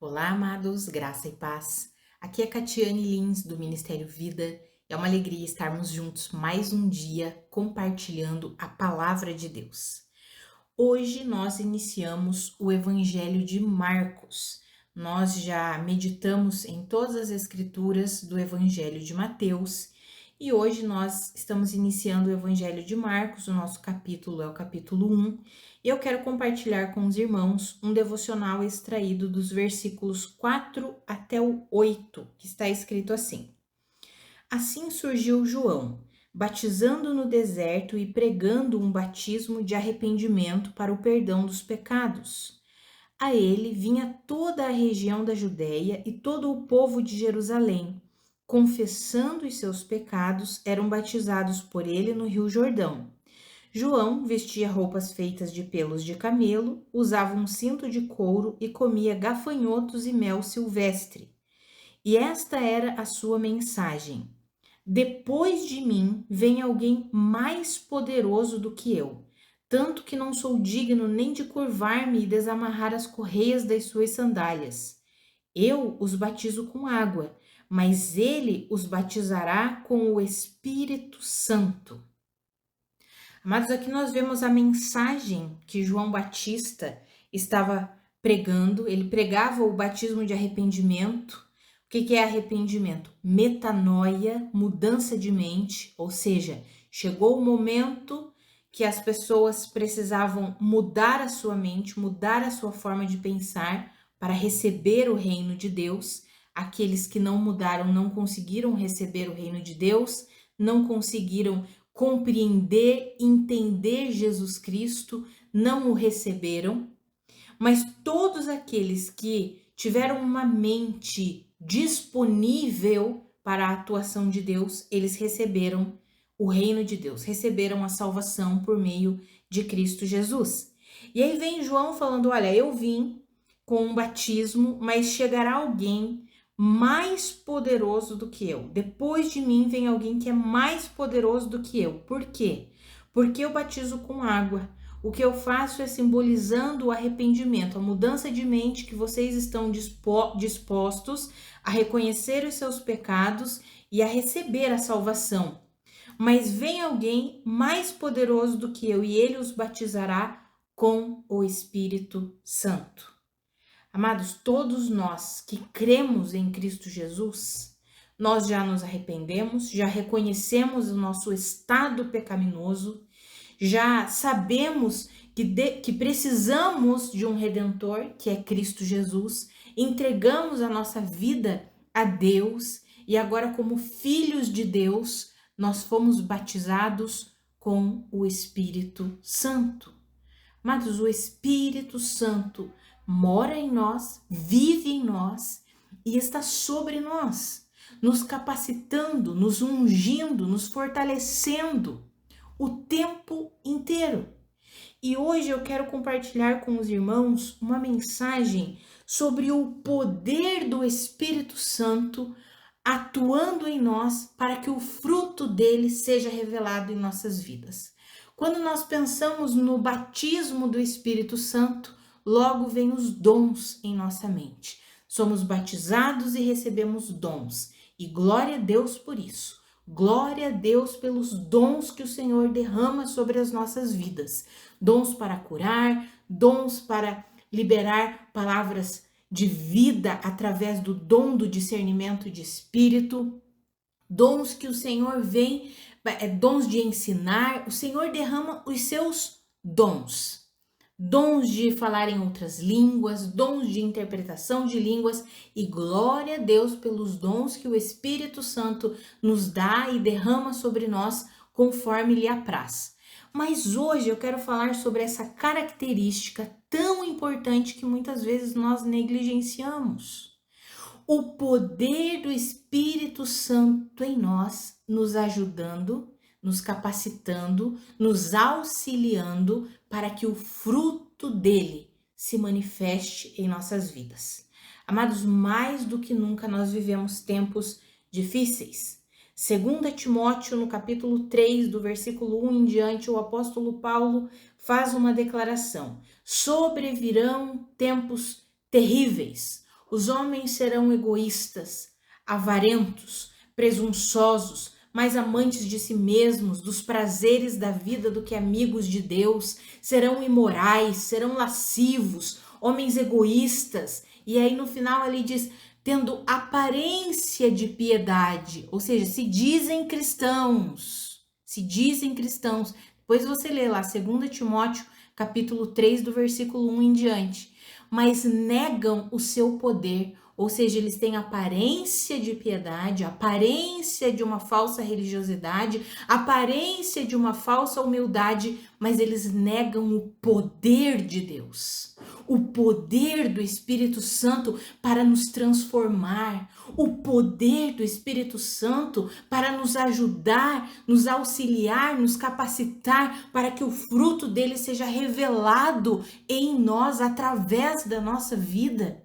Olá, amados, graça e paz. Aqui é Catiane Lins, do Ministério Vida. É uma alegria estarmos juntos mais um dia compartilhando a palavra de Deus. Hoje nós iniciamos o Evangelho de Marcos. Nós já meditamos em todas as escrituras do Evangelho de Mateus e hoje nós estamos iniciando o Evangelho de Marcos. O nosso capítulo é o capítulo 1 e eu quero compartilhar com os irmãos um devocional extraído dos versículos 4 até o 8, que está escrito assim: Assim surgiu João, batizando no deserto e pregando um batismo de arrependimento para o perdão dos pecados. A ele vinha toda a região da Judéia e todo o povo de Jerusalém, confessando os seus pecados, eram batizados por ele no Rio Jordão. João vestia roupas feitas de pelos de camelo, usava um cinto de couro e comia gafanhotos e mel silvestre. E esta era a sua mensagem: Depois de mim vem alguém mais poderoso do que eu, tanto que não sou digno nem de curvar-me e desamarrar as correias das suas sandálias. Eu os batizo com água, mas ele os batizará com o Espírito Santo. Mas aqui nós vemos a mensagem que João Batista estava pregando. Ele pregava o batismo de arrependimento. O que é arrependimento? Metanoia, mudança de mente, ou seja, chegou o momento que as pessoas precisavam mudar a sua mente, mudar a sua forma de pensar para receber o reino de Deus. Aqueles que não mudaram não conseguiram receber o reino de Deus, não conseguiram compreender, entender Jesus Cristo, não o receberam, mas todos aqueles que tiveram uma mente disponível para a atuação de Deus, eles receberam o reino de Deus, receberam a salvação por meio de Cristo Jesus. E aí vem João falando: olha, eu vim com um batismo, mas chegará alguém mais poderoso do que eu. Depois de mim vem alguém que é mais poderoso do que eu. Por quê? Porque eu batizo com água. O que eu faço é simbolizando o arrependimento, a mudança de mente, que vocês estão dispostos a reconhecer os seus pecados e a receber a salvação. Mas vem alguém mais poderoso do que eu e ele os batizará com o Espírito Santo. Amados, todos nós que cremos em Cristo Jesus, nós já nos arrependemos, já reconhecemos o nosso estado pecaminoso, já sabemos que precisamos de um Redentor, que é Cristo Jesus, entregamos a nossa vida a Deus e agora, como filhos de Deus, nós fomos batizados com o Espírito Santo. Amados, o Espírito Santo mora em nós, vive em nós e está sobre nós, nos capacitando, nos ungindo, nos fortalecendo o tempo inteiro. E hoje eu quero compartilhar com os irmãos uma mensagem sobre o poder do Espírito Santo atuando em nós para que o fruto dele seja revelado em nossas vidas. Quando nós pensamos no batismo do Espírito Santo, logo vem os dons em nossa mente. Somos batizados e recebemos dons. E glória a Deus por isso. Glória a Deus pelos dons que o Senhor derrama sobre as nossas vidas. Dons para curar, dons para liberar palavras de vida através do dom do discernimento de espírito, dons que o Senhor vem, dons de ensinar. O Senhor derrama os seus dons. Dons de falar em outras línguas, dons de interpretação de línguas, e glória a Deus pelos dons que o Espírito Santo nos dá e derrama sobre nós conforme lhe apraz. Mas hoje eu quero falar sobre essa característica tão importante que muitas vezes nós negligenciamos. O poder do Espírito Santo em nós, nos ajudando, nos capacitando, nos auxiliando para que o fruto dele se manifeste em nossas vidas. Amados, mais do que nunca nós vivemos tempos difíceis. 2 Timóteo, no capítulo 3, do versículo 1 em diante, o apóstolo Paulo faz uma declaração: sobrevirão tempos terríveis, Os homens serão egoístas, avarentos, presunçosos, mais amantes de si mesmos, dos prazeres da vida do que amigos de Deus. Serão imorais, serão lascivos, homens egoístas. E aí no final ele diz, tendo aparência de piedade, ou seja, se dizem cristãos. Depois você lê lá 2 Timóteo, capítulo 3, do versículo 1 em diante. Mas negam o seu poder, ou seja, eles têm aparência de piedade, aparência de uma falsa religiosidade, aparência de uma falsa humildade, mas eles negam o poder de Deus, o poder do Espírito Santo para nos transformar, o poder do Espírito Santo para nos ajudar, nos auxiliar, nos capacitar para que o fruto dele seja revelado em nós através da nossa vida.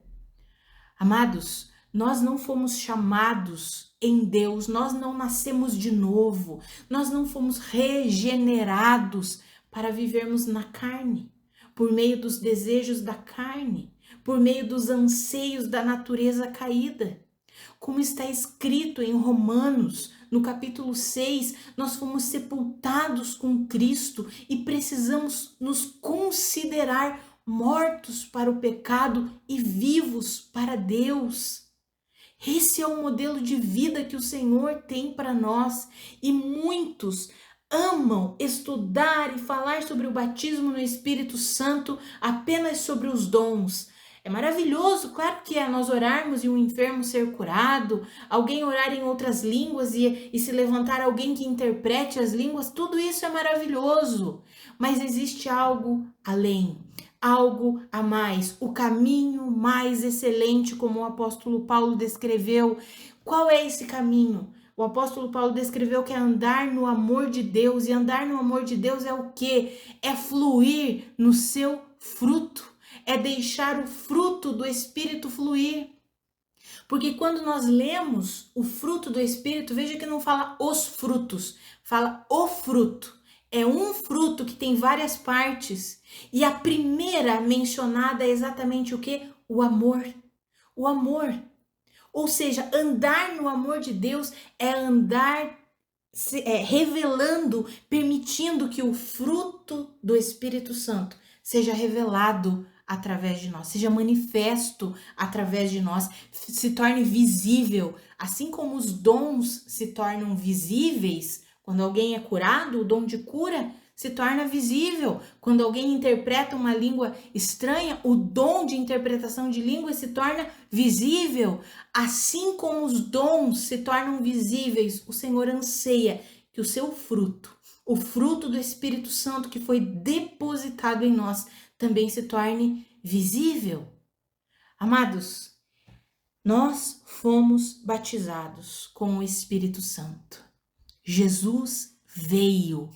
Amados, nós não fomos chamados em Deus, nós não nascemos de novo, nós não fomos regenerados para vivermos na carne, por meio dos desejos da carne, por meio dos anseios da natureza caída. Como está escrito em Romanos, no capítulo 6, nós fomos sepultados com Cristo e precisamos nos considerar mortos para o pecado e vivos para Deus. Esse é o modelo de vida que o Senhor tem para nós e muitos amam estudar e falar sobre o batismo no Espírito Santo, apenas sobre os dons. É maravilhoso, claro que é, nós orarmos e um enfermo ser curado, alguém orar em outras línguas e se levantar alguém que interprete as línguas, tudo isso é maravilhoso. Mas existe algo além, algo a mais, o caminho mais excelente, como o apóstolo Paulo descreveu. Qual é esse caminho? O apóstolo Paulo descreveu que é andar no amor de Deus, e andar no amor de Deus é o quê? É fluir no seu fruto. É deixar o fruto do Espírito fluir. Porque quando nós lemos o fruto do Espírito, veja que não fala os frutos, fala o fruto. É um fruto que tem várias partes. E a primeira mencionada é exatamente o quê? O amor. O amor. Ou seja, andar no amor de Deus é andar revelando, permitindo que o fruto do Espírito Santo seja revelado através de nós, seja manifesto através de nós, se torne visível, assim como os dons se tornam visíveis. Quando alguém é curado, o dom de cura se torna visível. Quando alguém interpreta uma língua estranha, o dom de interpretação de língua se torna visível. Assim como os dons se tornam visíveis, o Senhor anseia que o seu fruto, o fruto do Espírito Santo que foi depositado em nós, também se torne visível. Amados, nós fomos batizados com o Espírito Santo. Jesus veio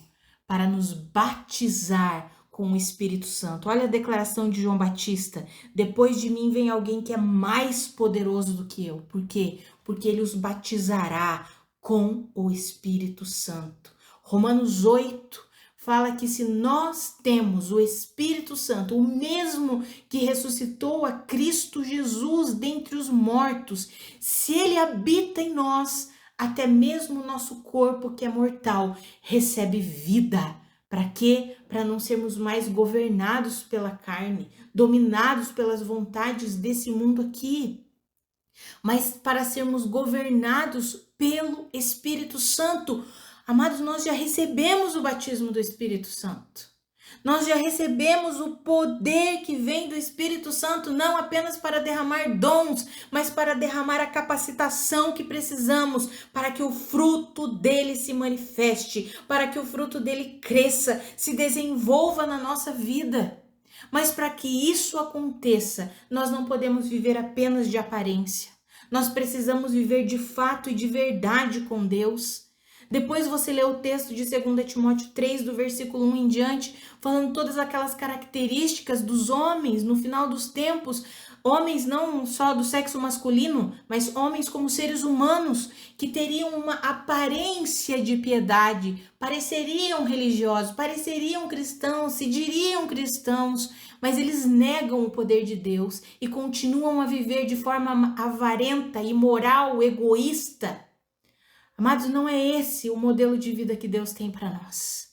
para nos batizar com o Espírito Santo. Olha a declaração de João Batista: depois de mim vem alguém que é mais poderoso do que eu. Por quê? Porque ele os batizará com o Espírito Santo. Romanos 8 fala que se nós temos o Espírito Santo, o mesmo que ressuscitou a Cristo Jesus dentre os mortos, se ele habita em nós, até mesmo o nosso corpo, que é mortal, recebe vida. Para quê? Para não sermos mais governados pela carne, dominados pelas vontades desse mundo aqui, mas para sermos governados pelo Espírito Santo. Amados, nós já recebemos o batismo do Espírito Santo. Nós já recebemos o poder que vem do Espírito Santo, não apenas para derramar dons, mas para derramar a capacitação que precisamos para que o fruto dele se manifeste, para que o fruto dele cresça, se desenvolva na nossa vida. Mas para que isso aconteça, nós não podemos viver apenas de aparência. Nós precisamos viver de fato e de verdade com Deus. Depois você lê o texto de 2 Timóteo 3, do versículo 1 em diante, falando todas aquelas características dos homens no final dos tempos, Homens não só do sexo masculino, mas homens como seres humanos que teriam uma aparência de piedade, pareceriam religiosos, pareceriam cristãos, se diriam cristãos, mas eles negam o poder de Deus e continuam a viver de forma avarenta, imoral, egoísta. Amados, não é esse o modelo de vida que Deus tem para nós.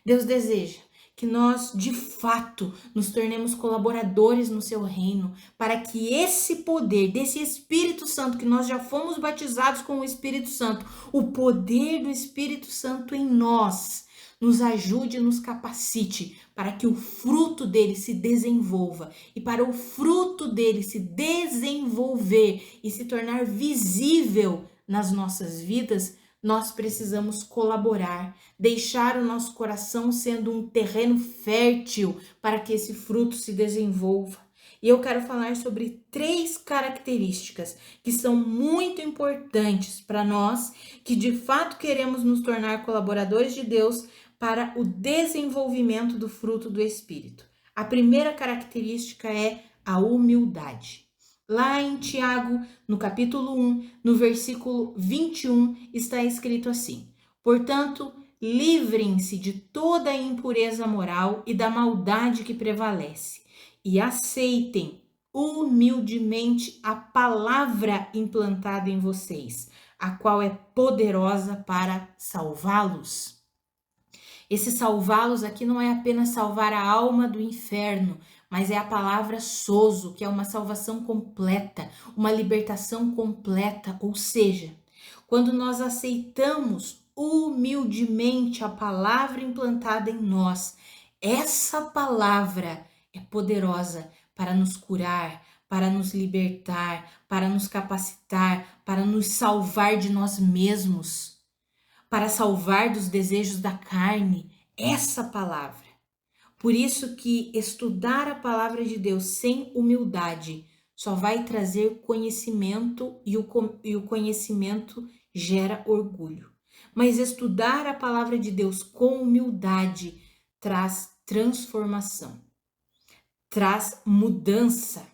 Deus deseja que nós, de fato, nos tornemos colaboradores no seu reino, para que esse poder desse Espírito Santo, que nós já fomos batizados com o Espírito Santo, o poder do Espírito Santo em nós, nos ajude e nos capacite para que o fruto dele se desenvolva. E para o fruto dele se desenvolver e se tornar visível nas nossas vidas, nós precisamos colaborar, deixar o nosso coração sendo um terreno fértil para que esse fruto se desenvolva. E eu quero falar sobre 3 características que são muito importantes para nós, que de fato queremos nos tornar colaboradores de Deus para o desenvolvimento do fruto do Espírito. A primeira característica é a humildade. Lá em Tiago, no capítulo 1, no versículo 21, está escrito assim: portanto, livrem-se de toda a impureza moral e da maldade que prevalece, e aceitem humildemente a palavra implantada em vocês, a qual é poderosa para salvá-los. Esse salvá-los aqui não é apenas salvar a alma do inferno, mas é a palavra sozo, que é uma salvação completa, uma libertação completa. Ou seja, quando nós aceitamos humildemente a palavra implantada em nós, essa palavra é poderosa para nos curar, para nos libertar, para nos capacitar, para nos salvar de nós mesmos, para salvar dos desejos da carne, essa palavra. Por isso que estudar a palavra de Deus sem humildade só vai trazer conhecimento e o conhecimento gera orgulho. Mas estudar a palavra de Deus com humildade traz transformação, traz mudança,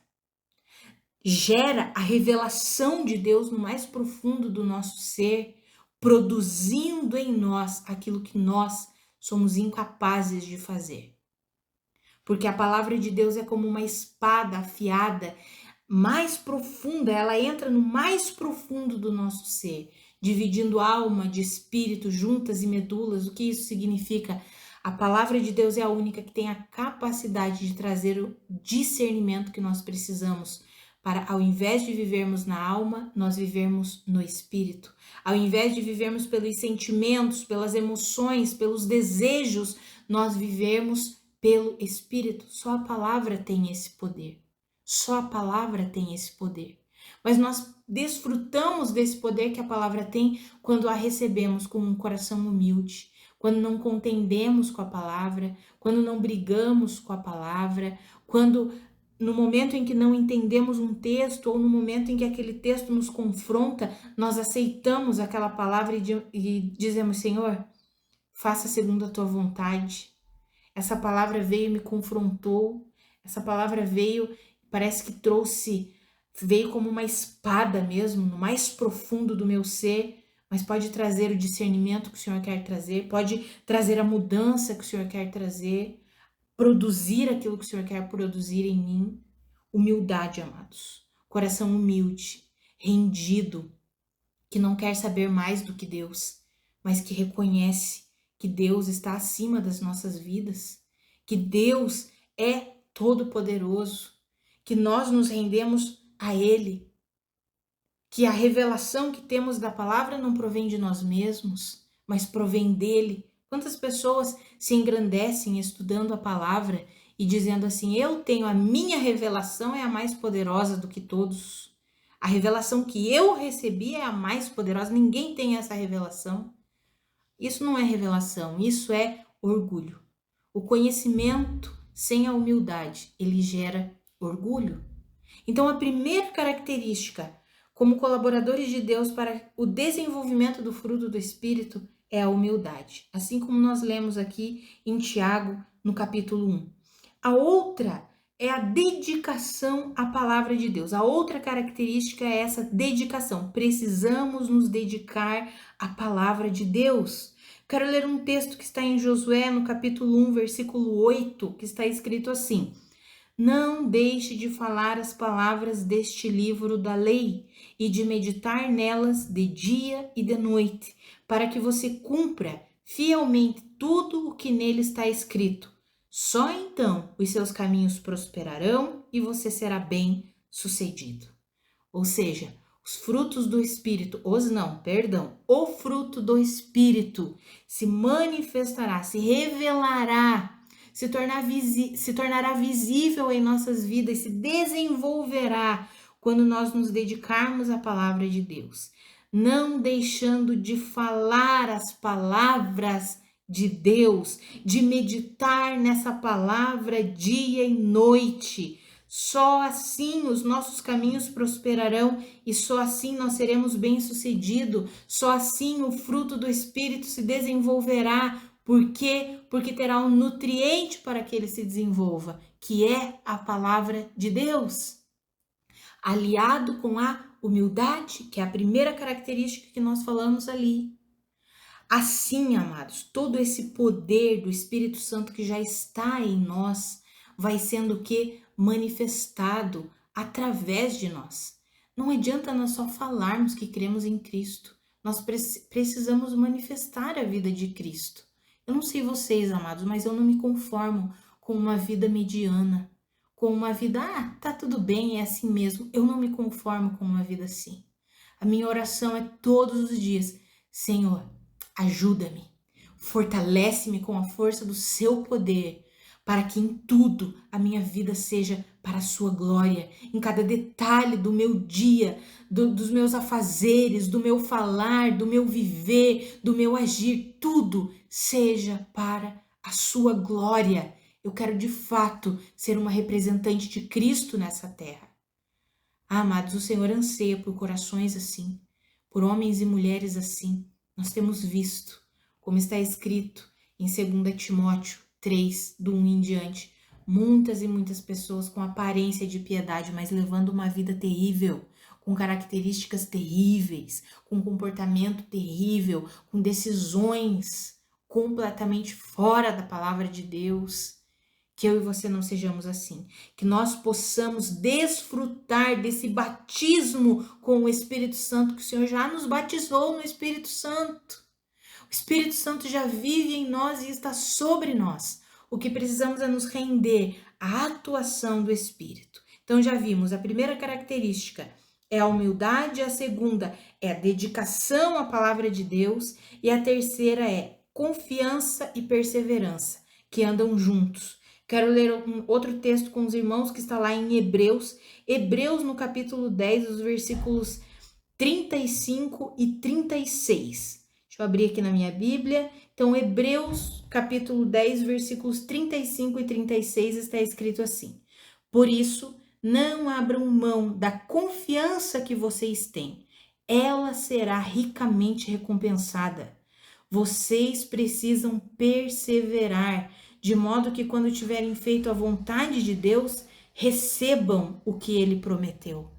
gera a revelação de Deus no mais profundo do nosso ser, produzindo em nós aquilo que nós somos incapazes de fazer. Porque a palavra de Deus é como uma espada afiada, mais profunda, ela entra no mais profundo do nosso ser, dividindo alma de espírito, juntas e medulas. O que isso significa? A palavra de Deus é a única que tem a capacidade de trazer o discernimento que nós precisamos para, ao invés de vivermos na alma, nós vivermos no espírito. Ao invés de vivermos pelos sentimentos, pelas emoções, pelos desejos, nós vivemos pelo Espírito. Só a palavra tem esse poder. Só a palavra tem esse poder. Mas nós desfrutamos desse poder que a palavra tem quando a recebemos com um coração humilde, quando não contendemos com a palavra, quando não brigamos com a palavra, quando no momento em que não entendemos um texto ou no momento em que aquele texto nos confronta, nós aceitamos aquela palavra e dizemos: Senhor, faça segundo a tua vontade. Essa palavra veio e me confrontou, essa palavra veio, parece que veio como uma espada mesmo, no mais profundo do meu ser, mas pode trazer o discernimento que o Senhor quer trazer, pode trazer a mudança que o Senhor quer trazer, produzir aquilo que o Senhor quer produzir em mim. Humildade, amados. Coração humilde, rendido, que não quer saber mais do que Deus, mas que reconhece que Deus está acima das nossas vidas, que Deus é todo-poderoso, que nós nos rendemos a Ele, que a revelação que temos da palavra não provém de nós mesmos, mas provém dele. Quantas pessoas se engrandecem estudando a palavra e dizendo assim: eu tenho a minha revelação, é a mais poderosa do que todos. A revelação que eu recebi é a mais poderosa, ninguém tem essa revelação. Isso não é revelação, isso é orgulho. O conhecimento sem a humildade, ele gera orgulho. Então, a primeira característica como colaboradores de Deus para o desenvolvimento do fruto do Espírito é a humildade, assim como nós lemos aqui em Tiago, no capítulo 1. A outra é a dedicação à palavra de Deus. A outra característica é essa dedicação. Precisamos nos dedicar à palavra de Deus. Quero ler um texto que está em Josué, no capítulo 1, versículo 8, que está escrito assim: Não deixe de falar as palavras deste livro da lei e de meditar nelas de dia e de noite, para que você cumpra fielmente tudo o que nele está escrito. Só então os seus caminhos prosperarão e você será bem-sucedido. Ou seja, os frutos do Espírito, o fruto do Espírito se manifestará, se revelará, se tornará visível em nossas vidas, se desenvolverá quando nós nos dedicarmos à palavra de Deus, não deixando de falar as palavras de Deus, de meditar nessa palavra dia e noite. Só assim os nossos caminhos prosperarão e só assim nós seremos bem-sucedidos. Só assim o fruto do Espírito se desenvolverá. Por quê? Porque terá um nutriente para que ele se desenvolva, que é a palavra de Deus. Aliado com a humildade, que é a primeira característica que nós falamos ali. Assim, amados, todo esse poder do Espírito Santo que já está em nós vai sendo o que? Manifestado através de nós. Não adianta nós só falarmos que cremos em Cristo. Nós precisamos manifestar a vida de Cristo. Eu não sei vocês, amados, mas eu não me conformo com uma vida mediana, com uma vida, tá tudo bem, é assim mesmo. Eu não me conformo com uma vida assim. A minha oração é todos os dias: Senhor, ajuda-me, fortalece-me com a força do seu poder, para que em tudo a minha vida seja para a sua glória, em cada detalhe do meu dia, dos meus afazeres, do meu falar, do meu viver, do meu agir, tudo seja para a sua glória. Eu quero de fato ser uma representante de Cristo nessa terra. Amados, o Senhor anseia por corações assim, por homens e mulheres assim. Nós temos visto, como está escrito em 2 Timóteo 3, do 1 em diante, muitas e muitas pessoas com aparência de piedade, mas levando uma vida terrível, com características terríveis, com comportamento terrível, com decisões completamente fora da palavra de Deus. Que eu e você não sejamos assim, que nós possamos desfrutar desse batismo com o Espírito Santo, que o Senhor já nos batizou no Espírito Santo. O Espírito Santo já vive em nós e está sobre nós. O que precisamos é nos render à atuação do Espírito. Então já vimos, a primeira característica é a humildade, a segunda é a dedicação à palavra de Deus e a terceira é confiança e perseverança, que andam juntos. Quero ler outro texto com os irmãos que está lá em Hebreus no capítulo 10, os versículos 35 e 36. Deixa eu abrir aqui na minha Bíblia. Então, Hebreus capítulo 10, versículos 35 e 36 está escrito assim: Por isso, não abram mão da confiança que vocês têm. Ela será ricamente recompensada. Vocês precisam perseverar, de modo que quando tiverem feito a vontade de Deus, recebam o que ele prometeu.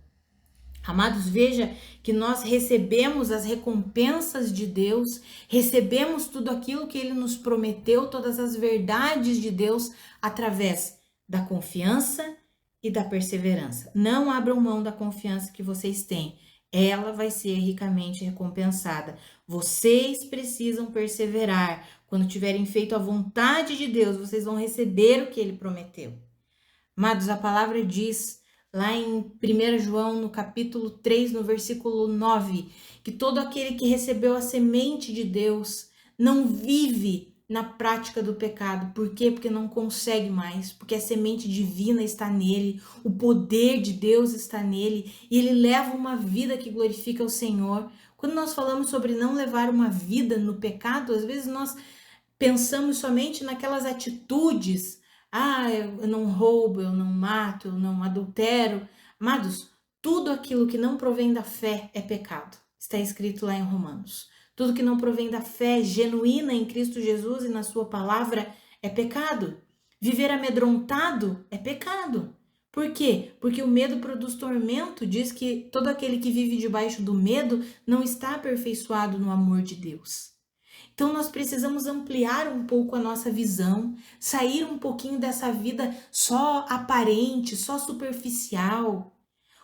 Amados, veja que nós recebemos as recompensas de Deus, recebemos tudo aquilo que ele nos prometeu, todas as verdades de Deus, através da confiança e da perseverança. Não abram mão da confiança que vocês têm. Ela vai ser ricamente recompensada. Vocês precisam perseverar. Quando tiverem feito a vontade de Deus, vocês vão receber o que ele prometeu. Amados, a palavra diz lá em 1 João, no capítulo 3, no versículo 9, que todo aquele que recebeu a semente de Deus não vive na prática do pecado. Por quê? Porque não consegue mais, porque a semente divina está nele, o poder de Deus está nele, e ele leva uma vida que glorifica o Senhor. Quando nós falamos sobre não levar uma vida no pecado, às vezes nós pensamos somente naquelas atitudes. Eu não roubo, eu não mato, eu não adultero. Amados, tudo aquilo que não provém da fé é pecado. Está escrito lá em Romanos. Tudo que não provém da fé genuína em Cristo Jesus e na sua palavra é pecado. Viver amedrontado é pecado. Por quê? Porque o medo produz tormento, diz que todo aquele que vive debaixo do medo não está aperfeiçoado no amor de Deus. Então nós precisamos ampliar um pouco a nossa visão, sair um pouquinho dessa vida só aparente, só superficial.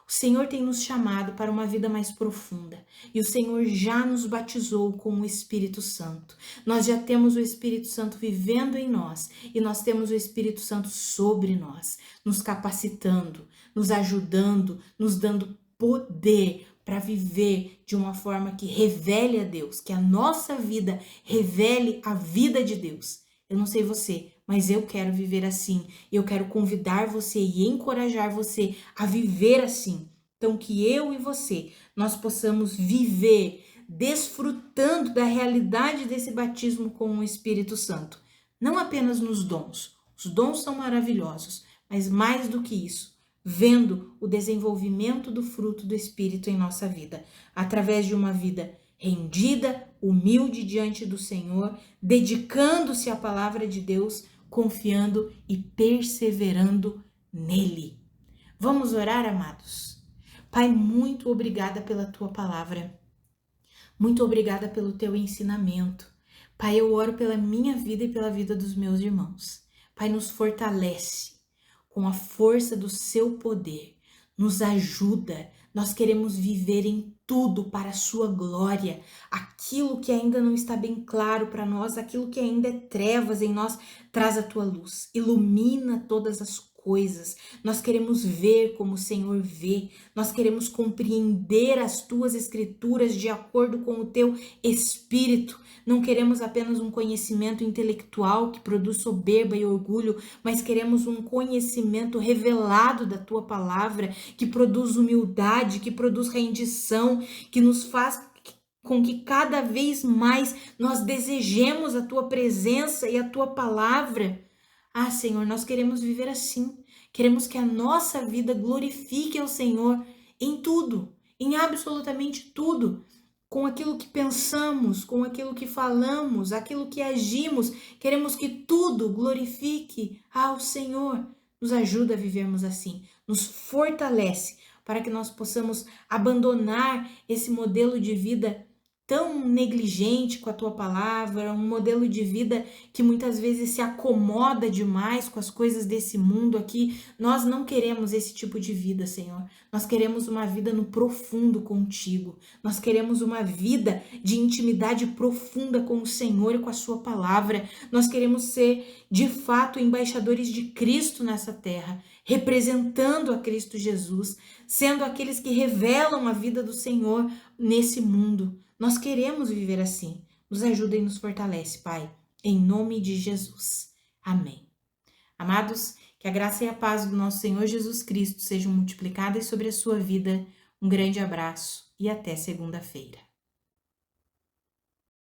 O Senhor tem nos chamado para uma vida mais profunda e o Senhor já nos batizou com o Espírito Santo. Nós já temos o Espírito Santo vivendo em nós e nós temos o Espírito Santo sobre nós, nos capacitando, nos ajudando, nos dando poder para viver de uma forma que revele a Deus, que a nossa vida revele a vida de Deus. Eu não sei você, mas eu quero viver assim. Eu quero convidar você e encorajar você a viver assim. Então, que eu e você, nós possamos viver desfrutando da realidade desse batismo com o Espírito Santo. Não apenas nos dons. Os dons são maravilhosos, mas mais do que isso, vendo o desenvolvimento do fruto do Espírito em nossa vida, através de uma vida rendida, humilde diante do Senhor, dedicando-se à palavra de Deus, confiando e perseverando nele. Vamos orar, amados? Pai, muito obrigada pela tua palavra. Muito obrigada pelo teu ensinamento. Pai, eu oro pela minha vida e pela vida dos meus irmãos. Pai, nos fortalece com a força do seu poder. Nos ajuda. Nós queremos viver em tudo para a sua glória. Aquilo que ainda não está bem claro para nós, aquilo que ainda é trevas em nós, traz a tua luz. Ilumina todas as coisas. Nós queremos ver como o Senhor vê. Nós queremos compreender as tuas escrituras de acordo com o teu espírito. Não queremos apenas um conhecimento intelectual que produz soberba e orgulho, mas queremos um conhecimento revelado da tua palavra, que produz humildade, que produz rendição, que nos faz com que cada vez mais nós desejemos a tua presença e a tua palavra. Ah, Senhor, nós queremos viver assim. Queremos que a nossa vida glorifique ao Senhor em tudo, em absolutamente tudo. Com aquilo que pensamos, com aquilo que falamos, aquilo que agimos. Queremos que tudo glorifique ao Senhor. Nos ajuda a vivermos assim. Nos fortalece para que nós possamos abandonar esse modelo de vida tão negligente com a tua palavra, um modelo de vida que muitas vezes se acomoda demais com as coisas desse mundo aqui. Nós não queremos esse tipo de vida, Senhor. Nós queremos uma vida no profundo contigo. Nós queremos uma vida de intimidade profunda com o Senhor e com a sua palavra. Nós queremos ser, de fato, embaixadores de Cristo nessa terra, representando a Cristo Jesus, sendo aqueles que revelam a vida do Senhor nesse mundo. Nós queremos viver assim. Nos ajuda e nos fortalece, Pai, em nome de Jesus. Amém. Amados, que a graça e a paz do nosso Senhor Jesus Cristo sejam multiplicadas sobre a sua vida. Um grande abraço e até segunda-feira.